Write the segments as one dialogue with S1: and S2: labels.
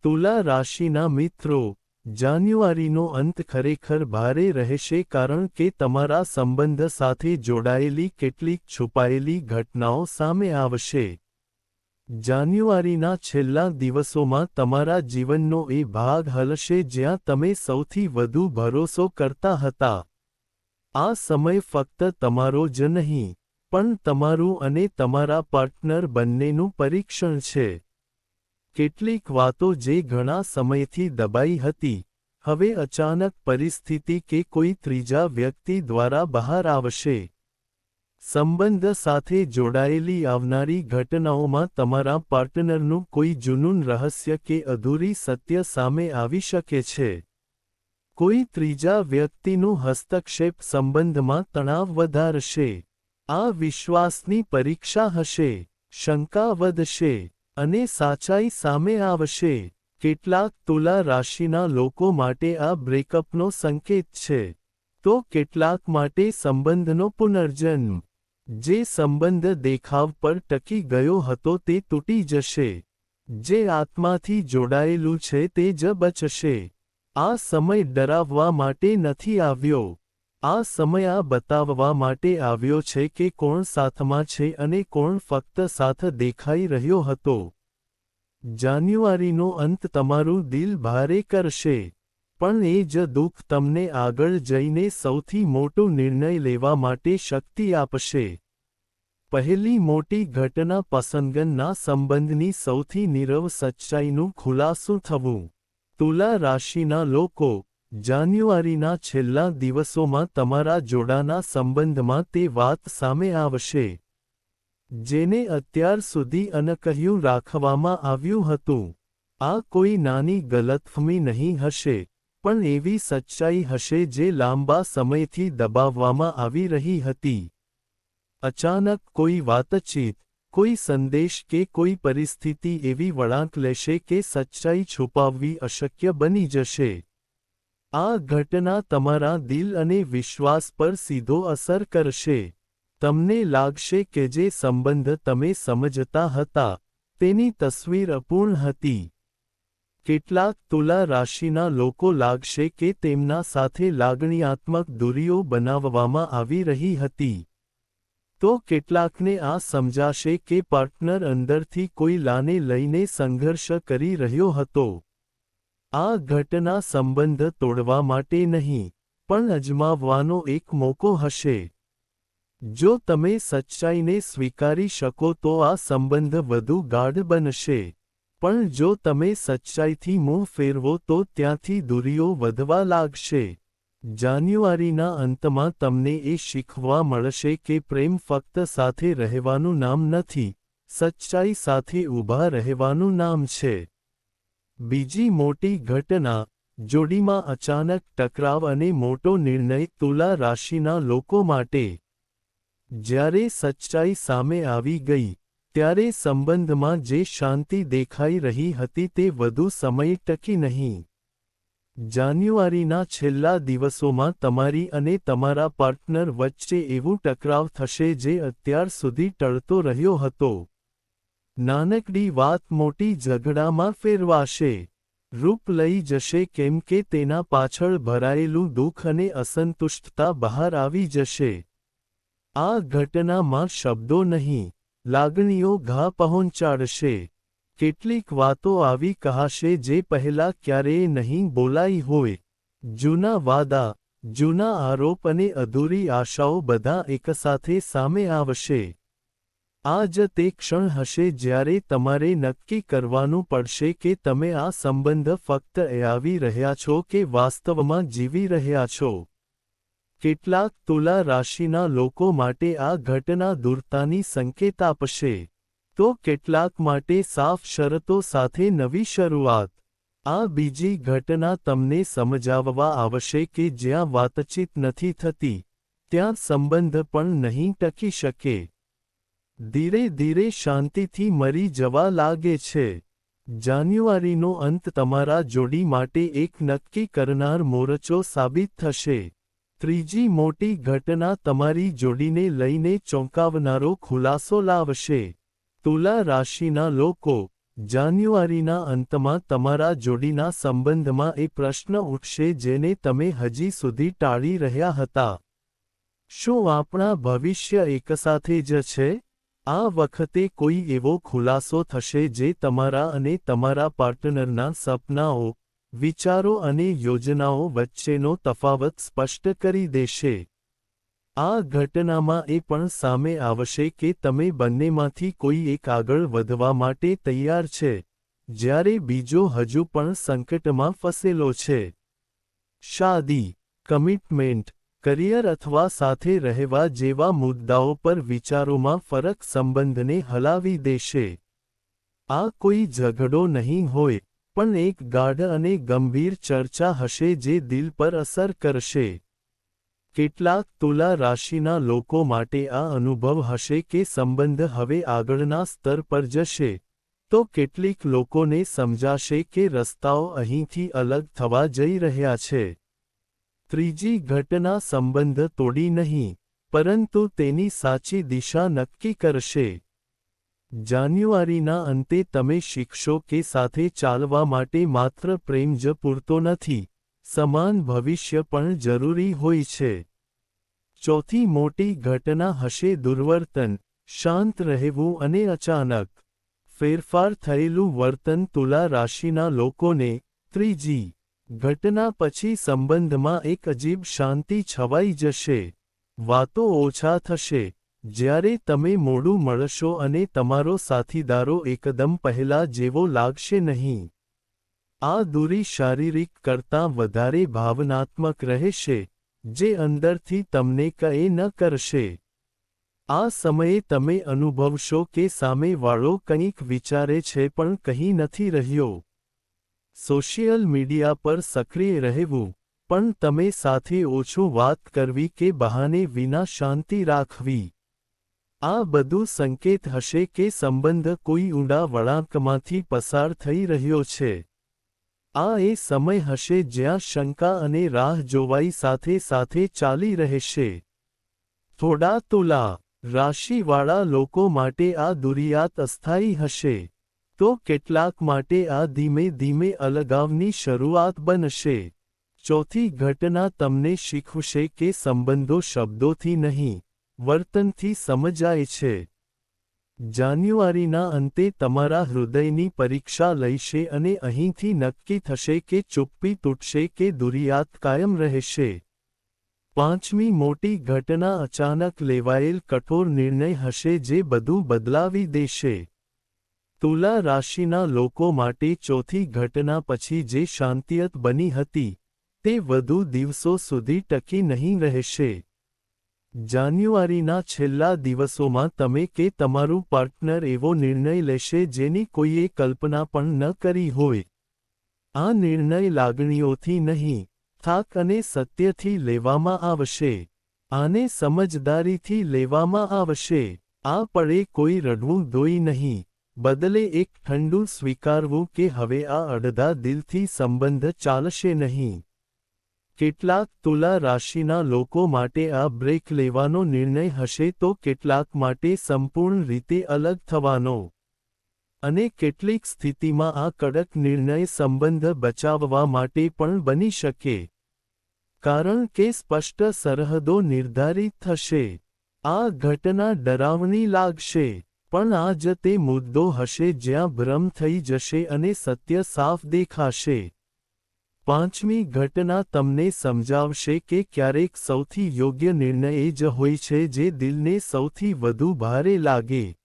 S1: તુલા રાશિના મિત્રો, જાન્યુઆરીનો અંત ખરેખર ભારે રહેશે કારણ કે તમારા સંબંધ સાથે જોડાયેલી કેટલીક છુપાયેલી ઘટનાઓ સામે આવશે. જાન્યુઆરીના છેલ્લા દિવસોમાં તમારા જીવનનો એ ભાગ હલશે જ્યાં તમે સૌથી વધુ ભરોસો કરતા હતા. આ સમય ફક્ત તમારો જ નહીં, પણ તમારું અને તમારા પાર્ટનર બંનેનું પરીક્ષણ છે. કેટલીક વાતો જે ઘણા સમયથી દબાઈ હતી, હવે અચાનક પરિસ્થિતિ કે કોઈ ત્રીજા વ્યક્તિ દ્વારા બહાર આવશે. સંબંધ સાથે જોડાયેલી આવનારી ઘટનાઓમાં તમારા પાર્ટનરનું કોઈ જૂનું રહસ્ય કે અધૂરી સત્ય સામે આવી શકે છે. કોઈ ત્રીજા વ્યક્તિનું હસ્તક્ષેપ સંબંધમાં તણાવ વધારશે. આ વિશ્વાસની પરીક્ષા હશે, શંકા વધશે, અને સાચાઈ સામે આવશે. કેટલાક તુલા રાશિના લોકો માટે આ બ્રેકઅપનો સંકેત છે, તો કેટલાક માટે સંબંધનો પુનર્જન્મ. જે સંબંધ દેખાવ પર ટકી ગયો હતો તે તૂટી જશે. જે આત્માથી જોડાયેલું છે તે જ બચશે. આ સમય ડરાવવા માટે નથી આવ્યો. આ સમય આ બતાવવા માટે આવ્યો છે કે કોણ સાથમાં છે અને કોણ ફક્ત સાથ દેખાઈ રહ્યો હતો. જાન્યુઆરીનો અંત તમારું દિલ ભારે કરશે, પણ એ જ દુઃખ તમને આગળ જઈને સૌથી મોટો નિર્ણય લેવા માટે શક્તિ આપશે. પહેલી મોટી ઘટના પસંદગીના સંબંધની સૌથી નીરવ સચ્ચાઈનું ખુલાસું થવું. તુલા રાશિના લોકો, જાન્યુઆરીના છેલ્લા દિવસોમાં તમારા જોડાના સંબંધમાં તે વાત સામે આવશે, જેને અત્યાર સુધી અણકહ્યું રાખવામાં આવ્યું હતું. આ કોઈ નાની ગલતફહમી નહીં હશે, પણ એવી સચ્ચાઈ હશે જે લાંબા સમયથી દબાવવામાં આવી રહી હતી. અચાનક કોઈ વાતચીત, કોઈ સંદેશ કે કોઈ પરિસ્થિતિ એવી વળાંક લેશે કે સચ્ચાઈ છુપાવવી અશક્ય બની જશે. આ ઘટના તમારા દિલ અને વિશ્વાસ પર સીધો અસર કરશે. તમને લાગશે કે જે સંબંધ તમે સમજતા હતા, તેની તસવીર અપૂર્ણ હતી. કેટલાક તુલા રાશિના લોકો લાગશે કે તેમના સાથે લાગણીયાત્મક દૂરીઓ બનાવવામાં આવી રહી હતી. તો કેટલાકને આ સમજાશે કે પાર્ટનર અંદરથી કોઈ લાને લઈને સંઘર્ષ કરી રહ્યો હતો. આ ઘટના સંબંધ તોડવા માટે નહીં, પણ અજમાવવાનો એક મોકો હશે. જો તમે સચ્ચાઈને સ્વીકારી શકો તો આ સંબંધ વધુ ગાઢ બનશે, પણ જો તમે સચ્ચાઈથી મોં ફેરવો તો ત્યાંથી દૂરીઓ વધવા લાગશે. જાન્યુઆરીના અંતમાં તમને એ શીખવા મળશે કે પ્રેમ ફક્ત સાથે રહેવાનું નામ નથી, સચ્ચાઈ સાથે ઊભા રહેવાનું નામ છે. બીજી મોટી ઘટના, જોડીમાં અચાનક ટકરાવ અને મોટો નિર્ણય તુલા રાશિના લોકો માટે. જ્યારે સચ્ચાઈ સામે આવી ગઈ, ત્યારે સંબંધમાં જે શાંતિ દેખાઈ રહી હતી તે વધુ સમય ટકી નહીં. જાન્યુઆરીના છેલ્લા દિવસોમાં તમારી અને તમારા પાર્ટનર વચ્ચે એવું ટકરાવ થશે જે અત્યાર સુધી ટળતો રહ્યો હતો. નાનકડી વાત મોટી ઝઘડામાં ફેરવાશે, રૂપ લઈ જશે કેમ કે તેના પાછળ ભરાયેલું દુઃખ અને અસંતુષ્ટતા બહાર આવી જશે. આ ઘટનામાં શબ્દો નહીં, લાગણીઓ ઘા પહોંચાડશે. કેટલીક વાતો આવી કહાશે જે પહેલાં ક્યારેય નહીં બોલાઈ હોય. જૂના વાદા, જૂના આરોપ અને અધૂરી આશાઓ બધા એકસાથે સામે આવશે. આ જ તે ક્ષણ હશે જ્યારે તમારે નક્કી કરવાનું પડશે કે તમે આ સંબંધ ફક્ત આવી રહ્યા છો કે વાસ્તવમાં જીવી રહ્યા છો. કેટલાક તુલા રાશિના લોકો માટે આ ઘટના દૂરતાની સંકેત આપશે, તો કેટલાક માટે સાફ શરતો સાથે નવી શરૂઆત. આ બીજી ઘટના તમને સમજાવવા આવશે કે જ્યાં વાતચીત નથી થતી, ત્યાં સંબંધ પણ નહીં ટકી શકે. ધીરે ધીરે શાંતિથી મરી જવા લાગે છે. જાન્યુઆરીનો અંત તમારા જોડી માટે એક નક્કી કરનાર મોરચો સાબિત થશે. ત્રીજી મોટી ઘટના તમારી જોડીને લઈને ચોંકાવનારો ખુલાસો લાવશે. તુલા રાશિના લોકો, જાન્યુઆરીના અંતમાં તમારા જોડીના સંબંધમાં એ પ્રશ્ન ઉઠશે જેને તમે હજી સુધી ટાળી રહ્યા હતા. શું આપણા ભવિષ્ય એકસાથે જ છે? આ વખતે કોઈ એવો ખુલાસો થશે જે તમારા અને તમારા પાર્ટનરના સપનાઓ, વિચારો અને યોજનાઓ વચ્ચેનો તફાવત સ્પષ્ટ કરી દેશે. આ ઘટનામાં એ પણ સામે આવશે કે તમે બંનેમાંથી કોઈ એક આગળ વધવા માટે તૈયાર છે, જ્યારે બીજો હજુ પણ સંકટમાં ફસેલો છે. શાદી, કમિટમેન્ટ, કરિયર અથવા સાથે રહેવા જેવા મુદ્દાઓ પર વિચારોમાં ફરક સંબંધને હલાવી દેશે. આ કોઈ ઝઘડો નહીં હોય, પણ એક ગાઢ અને ગંભીર ચર્ચા હશે જે દિલ પર અસર કરશે. કેટલાક તુલા રાશિના લોકો માટે આ અનુભવ હશે કે સંબંધ હવે આગળના સ્તર પર જશે, તો કેટલીક લોકોને સમજાશે કે રસ્તાઓ અહીંથી અલગ થવા જઈ રહ્યા છે. ત્રીજી ઘટના સંબંધ તોડી નહીં, પરંતુ તેની સાચી દિશા નક્કી કરશે. જાન્યુઆરીના અંતે તમે શીખશો કે સાથે ચાલવા માટે માત્ર પ્રેમ જ પૂરતો નથી, સમાન ભવિષ્ય પણ જરૂરી હોય છે. ચોથી મોટી ઘટના હશે દુર્વર્તન, શાંત રહેવું અને અચાનક ફેરફાર થયેલું વર્તન તુલા રાશિના લોકોને. ત્રીજી ઘટના પછી સંબંધમાં એક અજીબ શાંતિ છવાઈ જશે. વાતો ઓછા થશે, જ્યારે તમે મોડું મળશો અને તમારો સાથીદારો એકદમ પહેલા જેવો લાગશે નહીં. આ દૂરી શારીરિક કરતાં વધારે ભાવનાત્મક રહેશે, જે અંદરથી તમને કંઈ ન કરશે. આ સમયે તમે અનુભવશો કે સામેવાળો કંઈક વિચારે છે પણ કહી નથી રહ્યો. સોશિયલ મીડિયા પર સક્રિય રહેવું, પણ તમે સાથે ઓછું વાત કરવી કે બહાને વિના શાંતિ રાખવી. આ બધું સંકેત હશે કે સંબંધ કોઈ ઊંડા વળાંકમાંથી પસાર થઈ રહ્યો છે. આ એ સમય હશે જ્યાં શંકા અને રાહ જોવાઈ સાથે સાથે ચાલી રહેશે. થોડા તુલા રાશિવાળા લોકો માટે આ દુરિયાત અસ્થાયી હશે, તો કેટલાક માટે આ ધીમે ધીમે અલગાવની શરૂઆત બનશે. ચોથી ઘટના તમને શીખવશે કે સંબંધો શબ્દોથી નહીં, વર્તનથી સમજાય છે. જાન્યુઆરીના અંતે તમારા હૃદયની પરીક્ષા લઈશે અને અહીંથી નક્કી થશે કે ચુપ્પી તૂટશે કે દુરિયાત કાયમ રહેશે. પાંચમી મોટી ઘટના અચાનક લેવાયેલ કઠોર નિર્ણય હશે જે બધું બદલાવી દેશે. તુલા રાશિના લોકો માટે ચોથી ઘટના પછી જે શાંતિયત બની હતી, તે વધુ દિવસો સુધી ટકી નહીં રહેશે. જાન્યુઆરીના છેલ્લા દિવસોમાં તમે કે તમારું પાર્ટનર એવો નિર્ણય લેશે જેની કોઈએ કલ્પના પણ ન કરી હોય. આ નિર્ણય લાગણીઓથી નહીં, થાક અને સત્યથી લેવામાં આવશે. આને સમજદારીથી લેવામાં આવશે. આ પળે કોઈ રડવું ધોઈ નહીં, બદલે એક ઠંડુ સ્વીકારવું કે હવે આ અડધા દિલથી સંબંધ ચાલશે નહીં. કેટલાક તુલા રાશિના લોકો માટે આ બ્રેક લેવાનો નિર્ણય હશે તો કેટલાક માટે સંપૂર્ણ રીતે અલગ થવાનો. અને કેટલીક સ્થિતિમાં આ કડક નિર્ણય સંબંધ બચાવવા માટે પણ બની શકે. કારણ કે સ્પષ્ટ સરહદો નિર્ધારિત થશે. આ ઘટના ડરાવણી લાગશે, પણ આ જ તે મુદ્દો હશે જ્યાં ભ્રમ થઈ જશે અને સત્ય સાફ દેખાશે. પાંચમી ઘટના તમને સમજાવશે કે ક્યારેક સૌથી યોગ્ય નિર્ણય એ જ હોય છે જે દિલને સૌથી વધુ ભારે લાગે.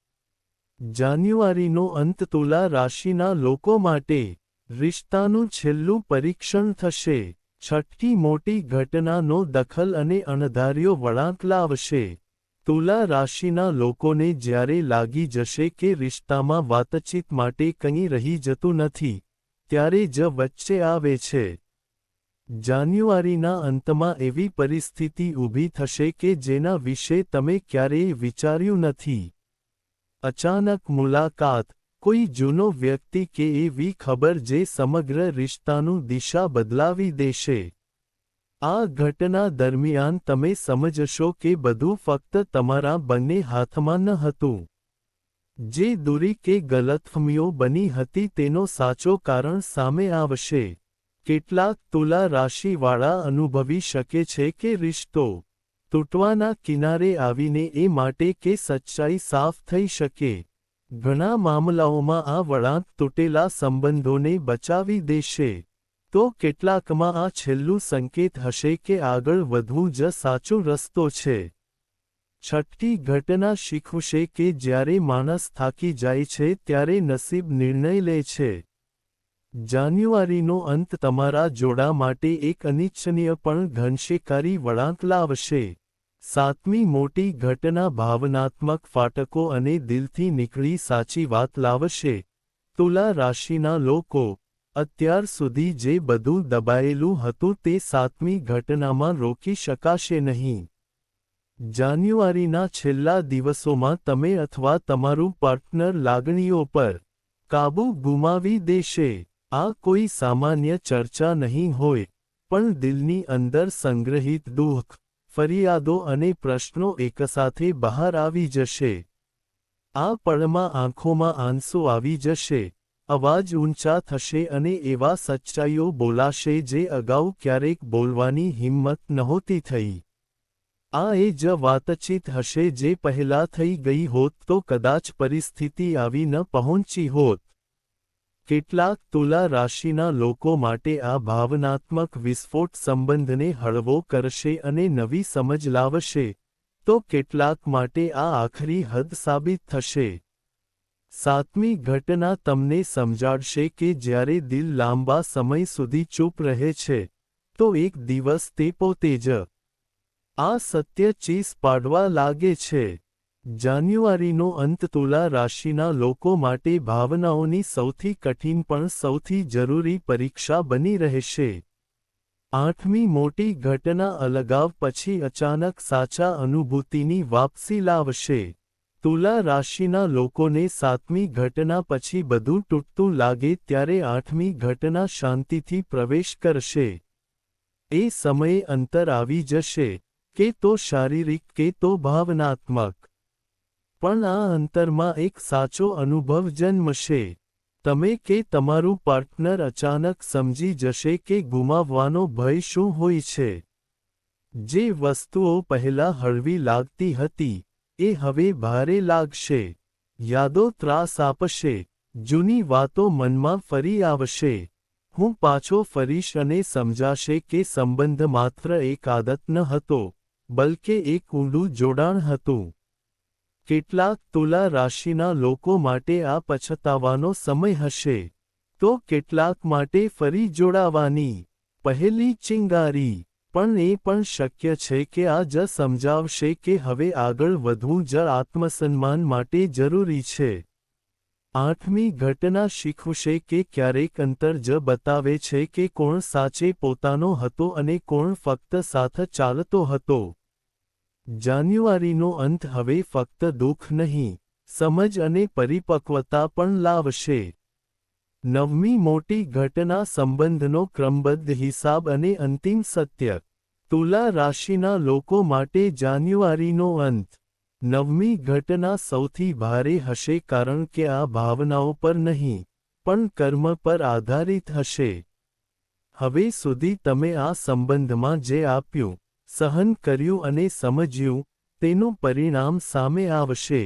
S1: જાન્યુઆરીનો અંત તુલા રાશિના લોકો માટે રિશ્તાનું છેલ્લું પરીક્ષણ થશે. છઠ્ઠી મોટી ઘટનાનો દખલ અને અણધાર્યો વળાંક લાવશે. તુલા રાશિના લોકોને જ્યારે લાગી જશે કે રિશ્તામાં વાતચીત માટે કંઈ રહી જતું નથી, ત્યારે જ વચ્ચે આવે છે. જાન્યુઆરીના અંતમાં એવી પરિસ્થિતિ ઊભી થશે કે જેના વિશે તમે ક્યારેય વિચાર્યું નથી. અચાનક મુલાકાત, કોઈ જૂનો વ્યક્તિ કે એવી ખબર જે સમગ્ર રિશ્તાનું દિશા બદલાવી દેશે. આ ઘટના દરમિયાન તમે સમજશો કે બધું ફક્ત તમારા બંને હાથમાં ન હતું. જે દૂરી કે ગલતફહમીઓ બની હતી તેનો સાચો કારણ સામે આવશે. કેટલાક તુલા રાશિવાળા અનુભવી શકે છે કે રિશ્તો તૂટવાના કિનારે આવીને એ માટે કે સચ્ચાઈ સાફ થઈ શકે. ઘણા મામલાઓમાં આ વળાંક તૂટેલા સંબંધોને બચાવી દેશે. તો કેટલાકમાં આ છેલ્લું સંકેત હશે કે આગળ વધવું જ સાચો રસ્તો છે. છઠ્ઠી ઘટના શીખવશે કે જ્યારે માણસ થાકી જાય છે ત્યારે નસીબ નિર્ણય લે છે. જાન્યુઆરીનો અંત તમારા જોડા માટે એક અનિચ્છનીય પણ ઘનશેકારી વળાંક લાવશે. સાતમી મોટી ઘટના ભાવનાત્મક ફાટકો અને દિલથી નીકળી સાચી વાત લાવશે. તુલા રાશિના લોકો, અત્યાર સુધી જે બધું દબાયેલું હતું તે સાતમી ઘટનામાં રોકી શકાશે નહીં. જાન્યુઆરીના છેલ્લા દિવસોમાં તમે અથવા તમારું પાર્ટનર લાગણીઓ પર કાબૂ ગુમાવી દેશે. આ કોઈ સામાન્ય ચર્ચા નહીં હોય, પણ દિલની અંદર સંગ્રહિત દુઃખ, ફરિયાદો અને પ્રશ્નો એકસાથે બહાર આવી જશે. આ પળમાં આંખોમાં આંસુ આવી જશે, અવાજ ઊંચા થશે અને એવા સચ્ચાઈઓ બોલાશે જે અગાઉ ક્યારેક બોલવાની હિંમત નહોતી થઈ. આ એ જ વાતચીત હશે જે પહેલાં થઈ ગઈ હોત તો કદાચ પરિસ્થિતિ આવી ન પહોંચી હોત. કેટલાક તુલા રાશિના લોકો માટે આ ભાવનાત્મક વિસ્ફોટ સંબંધને હળવો કરશે અને નવી સમજ લાવશે, તો કેટલાક માટે આ આખરી હદ સાબિત થશે. સાતમી ઘટના તમને સમજાડશે કે જ્યારે દિલ લાંબા સમય સુધી ચૂપ રહે છે, તો એક દિવસ તે પોતે જ આ સત્ય ચીસ પાડવા લાગે છે. જાન્યુઆરીનો અંત તુલા રાશિના લોકો માટે ભાવનાઓની સૌથી કઠિન પણ સૌથી જરૂરી પરીક્ષા બની રહેશે. આઠમી મોટી ઘટના અલગાવ પછી અચાનક સાચા અનુભૂતિની વાપસી લાવશે. તુલા રાશિના લોકોને સાતમી ઘટના પછી બધું તૂટતું લાગે ત્યારે આઠમી ઘટના શાંતિથી પ્રવેશ કરશે. એ સમયે અંતર આવી જશે, કે તો શારીરિક કે તો ભાવનાત્મક. પણ આ અંતરમાં એક સાચો અનુભવ જન્મશે. તમે કે તમારું પાર્ટનર અચાનક સમજી જશે કે ગુમાવવાનો ભય શું હોય છે. જે વસ્તુઓ પહેલાં હળવી લાગતી હતી, એ હવે ભારે લાગશે. યાદો ત્રાસ આપશે, જૂની વાતો મનમાં ફરી આવશે. હું પાછો ફરીશ અને સમજાશે કે સંબંધ માત્ર એક આદત ન હતો, બલકે એક ઊંડું જોડાણ હતું. કેટલાક તુલા રાશિના લોકો માટે આ પછતાવાનો સમય હશે, તો કેટલાક માટે ફરી જોડાવાની પહેલી ચિંગારી. પણ એ પણ શક્ય છે કે આ જ સમજાવશે કે હવે આગળ વધવું જ આત્મસન્માન માટે જરૂરી છે. આઠમી ઘટના શીખવશે કે ક્યારેક અંતર જ બતાવે છે કે કોણ સાચે પોતાનો હતો અને કોણ ફક્ત સાથ ચાલતો હતો. જાન્યુઆરીનો અંત હવે ફક્ત દુઃખ નહીં, સમજ અને પરિપક્વતા પણ લાવશે. નવમી મોટી ઘટના સંબંધનો ક્રમબદ્ધ હિસાબ અને અંતિમ સત્ય. તુલા રાશિના લોકો માટે જાન્યુઆરીનો અંત. નવમી ઘટના સૌથી ભારે હશે કારણ કે આ ભાવનાઓ પર નહીં, પણ કર્મ પર આધારિત હશે. હવે સુધી તમે આ સંબંધમાં જે આપ્યું, સહન કર્યું અને સમજ્યું, તેનું પરિણામ સામે આવશે.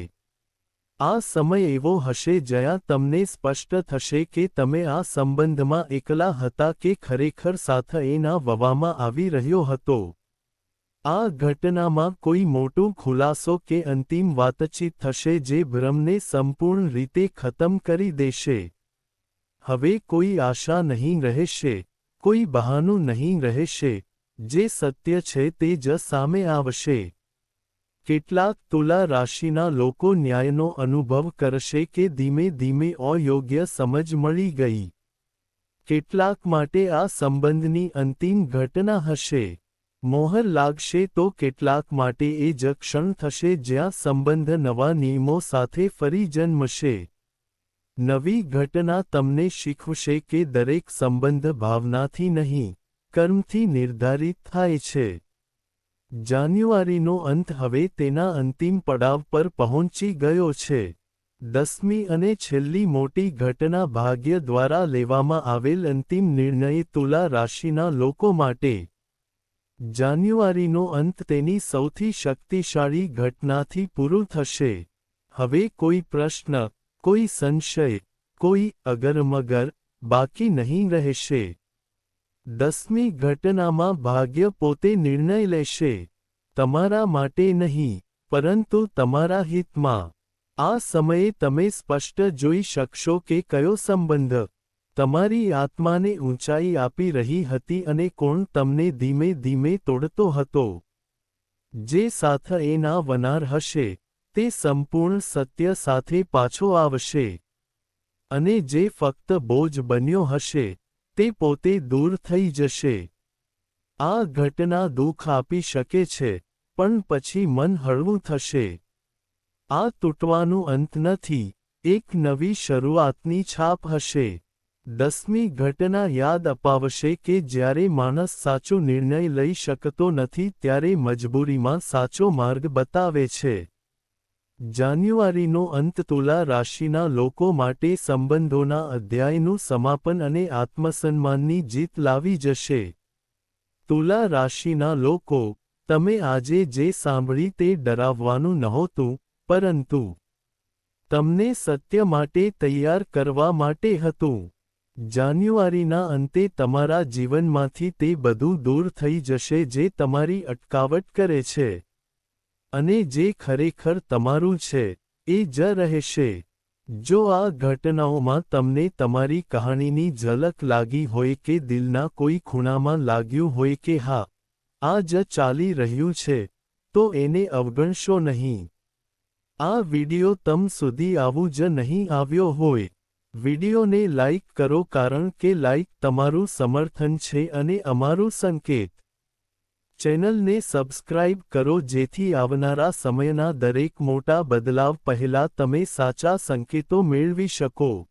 S1: આ સમય એવો હશે જ્યાં તમને સ્પષ્ટ થશે કે તમે આ સંબંધમાં એકલા હતા કે ખરેખર સાથ એના વવામાં આવી રહ્યો હતો. આ ઘટનામાં કોઈ મોટું ખુલાસો કે અંતિમ વાતચીત થશે જે ભ્રમને સંપૂર્ણ રીતે ખતમ કરી દેશે. હવે કોઈ આશા નહીં રહેશે, કોઈ બહાનું નહીં રહેશે, જે સત્ય છે તે જ સામે આવશે. કેટલાક તુલા રાશિના લોકો ન્યાયનો અનુભવ કરશે કે ધીમે ધીમે અયોગ્ય સમજ મળી ગઈ. કેટલાક માટે આ સંબંધની અંતિમ ઘટના હશે. મોહર લાગશે તો કેટલાક માટે એ જ ક્ષણ થશે જ્યાં સંબંધ નવા નિયમો સાથે ફરી જન્મશે. નવી ઘટના તમને શીખવશે કે દરેક સંબંધ ભાવનાથી નહીં, કર્મથી નિર્ધારિત થાય છે. જાન્યુઆરીનો અંત હવે તેના અંતિમ પડાવ પર પહોંચી ગયો છે. 10મી અને છેલ્લી મોટી ઘટના ભાગ્ય દ્વારા લેવામાં આવેલ અંતિમ નિર્ણય તુલા રાશિના લોકો માટે. જાન્યુઆરીનો અંત તેની સૌથી શક્તિશાળી ઘટનાથી પૂરું થશે. હવે કોઈ પ્રશ્ન, કોઈ સંશય, કોઈ અગરમગર બાકી નહીં રહેશે. 10મી ઘટનામાં ભાગ્ય પોતે નિર્ણય લેશે. તમારા માટે નહીં, પરંતુ તમારા હિતમાં. આ સમયે તમે સ્પષ્ટ જોઈ શકશો કે કયો સંબંધ તમારી આત્માને ઊંચાઈ આપી રહી હતી અને કોણ તમને ધીમે ધીમે તોડતો હતો. જે સાથ એના વનાર હશે, તે સંપૂર્ણ સત્ય સાથે પાછો આવશે. અને જે ફક્ત બોજ બન્યો હશે, તે પોતે દૂર થઈ જશે. આ ઘટના દુઃખ આપી શકે છે, પણ પછી મન હળવું થશે. આ તૂટવાનું અંત નથી, એક નવી શરૂઆતની છાપ હશે. 10મી ઘટના યાદ અપાવશે કે જ્યારે માણસ સાચો નિર્ણય લઈ શકતો નથી ત્યારે મજબૂરીમાં સાચો માર્ગ બતાવે છે. જાન્યુઆરીનો અંત તુલા રાશિના લોકો માટે સંબંધોના અધ્યાયનું સમાપન અને આત્મસન્માનની જીત લાવી જશે. તુલા રાશિના લોકો, તમે આજે જે સાંભળી તે ડરાવવાનું નહોતું, પરંતુ તમને સત્ય માટે તૈયાર કરવા માટે હતું. જાન્યુઆરીના અંતે તમારા જીવનમાંથી તે બધું દૂર થઈ જશે જે તમારી અટકાવટ કરે છે. અને જે ખરેખર તમારું છે, એ જ રહેશે. જો આ ઘટનાઓમાં તમને તમારી કહાણીની ઝલક લાગી હોય કે દિલના કોઈ ખૂણામાં લાગ્યું હોય કે હા, આ જ ચાલી રહ્યું છે, તો એને અવગણશો નહીં. આ વિડિયો તમ સુધી આવું જ નહીં આવ્યો હોય. વિડિયોને લાઇક કરો કારણ કે લાઇક તમારું સમર્થન છે અને અમારું સંકેત. ચેનલને સબસ્ક્રાઇબ કરો જેથી આવનારા સમયના દરેક મોટા બદલાવ પહેલા તમે સાચા સંકેતો મેળવી શકો.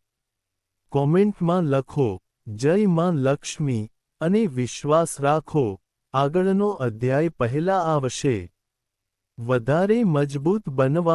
S1: કોમેન્ટમાં લખો, જય માં લક્ષ્મી, અને વિશ્વાસ રાખો, આગળનો અધ્યાય પહેલા આવશે. વધારે મજબૂત બનવા